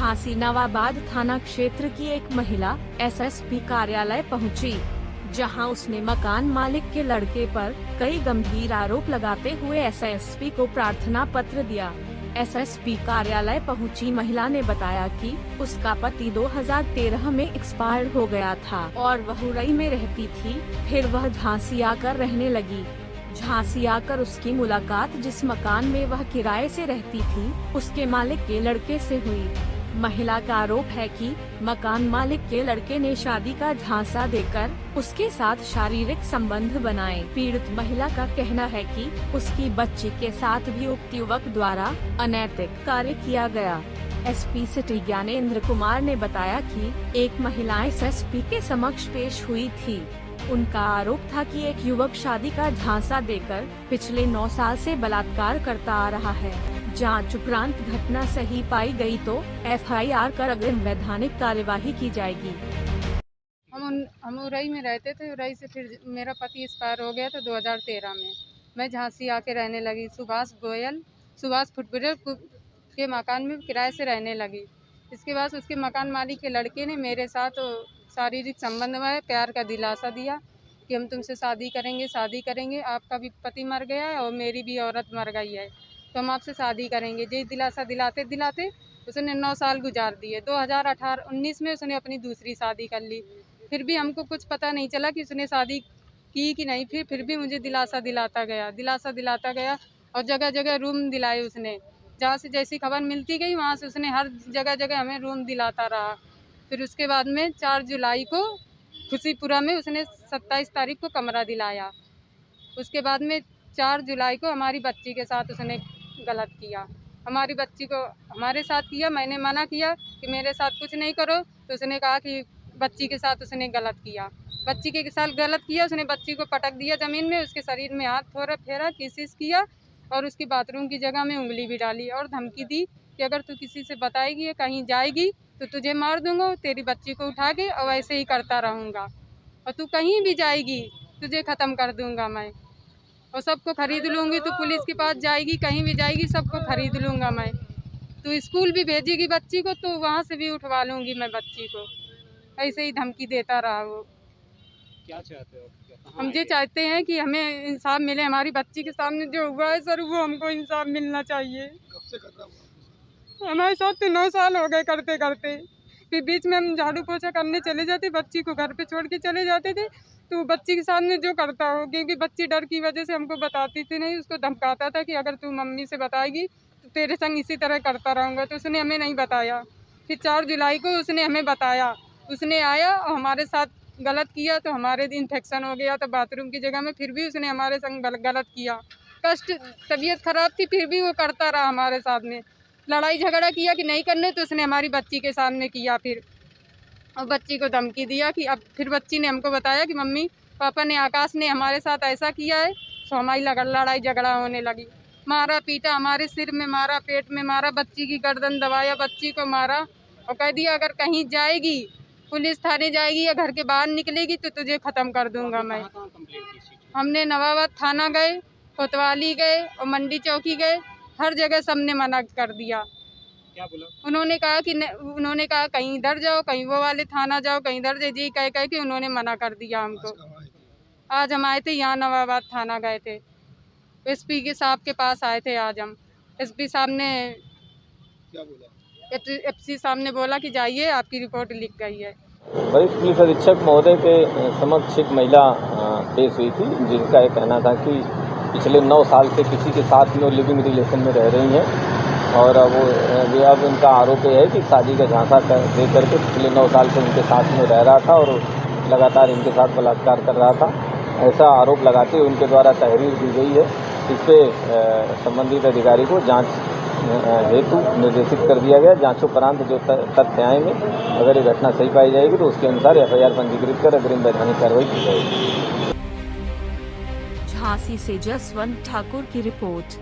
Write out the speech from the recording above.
झांसी नवाबाद थाना क्षेत्र की एक महिला एसएसपी कार्यालय पहुंची, जहां उसने मकान मालिक के लड़के पर कई गंभीर आरोप लगाते हुए एसएसपी को प्रार्थना पत्र दिया। एसएसपी कार्यालय पहुंची महिला ने बताया कि उसका पति 2013 में एक्सपायर हो गया था और वह उरई में रहती थी, फिर वह झांसी आकर रहने लगी। झांसी आकर उसकी मुलाकात जिस मकान में वह किराए से रहती थी, उसके मालिक के लड़के से हुई। महिला का आरोप है कि मकान मालिक के लड़के ने शादी का झांसा देकर उसके साथ शारीरिक संबंध बनाए। पीड़ित महिला का कहना है कि उसकी बच्ची के साथ भी उक्त युवक द्वारा अनैतिक कार्य किया गया। एसपी सिटी ज्ञानेंद्र कुमार ने बताया कि एक महिला एसएसपी के समक्ष पेश हुई थी। उनका आरोप था कि एक युवक शादी का झांसा देकर पिछले 9 साल से बलात्कार करता आ रहा है। जांच उपरांत घटना सही पाई गई तो एफआईआर कर अग्रिम वैधानिक कार्यवाही की जाएगी। हम उरई में रहते थे। उरई से फिर मेरा पति एक्सपायर हो गया था 2013 में। मैं झांसी आके रहने लगी। सुभाष फुटबॉल के मकान में किराए से रहने लगी। इसके बाद उसके मकान मालिक के लड़के ने मेरे साथ शारीरिक संबंध में प्यार का दिलासा दिया कि हम तुमसे शादी करेंगे, आपका भी पति मर गया है और मेरी भी औरत मर गई है, तो हम आपसे शादी करेंगे। यही दिलासा दिलाते दिलाते उसने 9 साल गुजार दिए। 2018-19 में उसने अपनी दूसरी शादी कर ली। फिर भी हमको कुछ पता नहीं चला कि उसने शादी की कि नहीं। फिर भी मुझे दिलासा दिलाता गया और जगह जगह रूम दिलाए उसने। जहाँ से जैसी खबर मिलती गई वहाँ से उसने हर जगह हमें रूम दिलाता रहा। फिर उसके बाद में 4 जुलाई को खुशीपुरा में उसने 27 तारीख को कमरा दिलाया। उसके बाद में 4 जुलाई को हमारी बच्ची के साथ उसने गलत किया। हमारी बच्ची को हमारे साथ किया। मैंने मना किया कि मेरे साथ कुछ नहीं करो, तो उसने कहा कि बच्ची के साथ उसने गलत किया। बच्ची के साथ गलत किया, उसने बच्ची को पटक दिया ज़मीन में, उसके शरीर में हाथ फेरा, किसिस किया और उसकी बाथरूम की जगह में उंगली भी डाली और धमकी दी कि अगर तू किसी से बताएगी या कहीं जाएगी तो तुझे मार दूंगा, तेरी बच्ची को उठा के और ऐसे ही करता रहूँगा, और तू कहीं भी जाएगी तुझे ख़त्म कर दूंगा मैं, और सबको खरीद लूँगी। तू पुलिस के पास जाएगी, कहीं भी जाएगी, सबको खरीद लूँगा मैं। तू स्कूल भी भेजेगी बच्ची को तो वहाँ से भी उठवा लूँगी मैं बच्ची को। ऐसे ही धमकी देता रहा वो। क्या चाहते हो? हम ये चाहते हैं कि हमें इंसाफ मिले। हमारी बच्ची के सामने जो हुआ है सर, वो हमको इंसाफ मिलना चाहिए। कब से कर रहा हूँ? हमारे साथ तो 9 साल हो गए करते करते। फिर बीच में हम झाड़ू पोछा करने चले जाते, बच्ची को घर पे छोड़ के चले जाते थे, तो बच्ची के सामने जो करता हो, क्योंकि बच्ची डर की वजह से हमको बताती थी नहीं। उसको धमकाता था कि अगर तू मम्मी से बताएगी तो तेरे संग इसी तरह करता रहूँगा। तो उसने हमें नहीं बताया। फिर 4 जुलाई को उसने हमें बताया। उसने आया और हमारे साथ गलत किया, तो हमारे इन्फेक्शन हो गया था बाथरूम की जगह में। फिर भी उसने हमारे संग गलत किया। तबीयत खराब थी, फिर भी वो करता रहा हमारे साथ में। लड़ाई झगड़ा किया कि नहीं करने, तो उसने हमारी बच्ची के सामने किया फिर, और बच्ची को धमकी दिया कि अब फिर बच्ची ने हमको बताया कि मम्मी पापा ने, आकाश ने हमारे साथ ऐसा किया है। तो हमारी लड़ाई झगड़ा होने लगी। मारा पीटा, हमारे सिर में मारा, पेट में मारा, बच्ची की गर्दन दबाया, बच्ची को मारा और कह दिया अगर कहीं जाएगी, पुलिस थाने जाएगी या घर के बाहर निकलेगी तो तुझे ख़त्म कर दूंगा मैं। हमने नवाबाद थाना गए, कोतवाली गए और मंडी चौकी गए, हर जगह सबने मना कर दिया। क्या बोला? उन्होंने कहा कहीं इधर जाओ, कहीं वो वाले थाना जाओ, कहीं इधर जी कह के उन्होंने मना कर दिया हमको। आज हम आए थे यहाँ नवाबाद थाना गए थे, एसपी के साहब के पास आए थे आज हम। एसपी साहब ने क्या बोला? एफसी साहब ने बोला कि जाइए, आपकी रिपोर्ट लिख गई है। वरिष्ठ पुलिस अधीक्षक महोदय के समक्ष एक महिला पेश हुई थी, जिनका ये कहना था कि पिछले 9 साल से किसी के साथ में लिविंग रिलेशन में रह रही हैं और वो अब उनका आरोप है कि शादी का झांसा दे करके पिछले 9 साल से उनके साथ में रह रहा था और लगातार इनके साथ बलात्कार कर रहा था। ऐसा आरोप लगाते हुए उनके द्वारा तहरीर दी गई है। इस पर संबंधित अधिकारी को जांच हेतु निर्देशित कर दिया गया। जांचोपरांत जो तथ्य आएंगे, अगर ये घटना सही पाई जाएगी तो उसके अनुसार एफआईआर पंजीकृत कर अग्रिम वैधानिक कार्रवाई की जाएगी। झांसी से जसवंत ठाकुर की रिपोर्ट।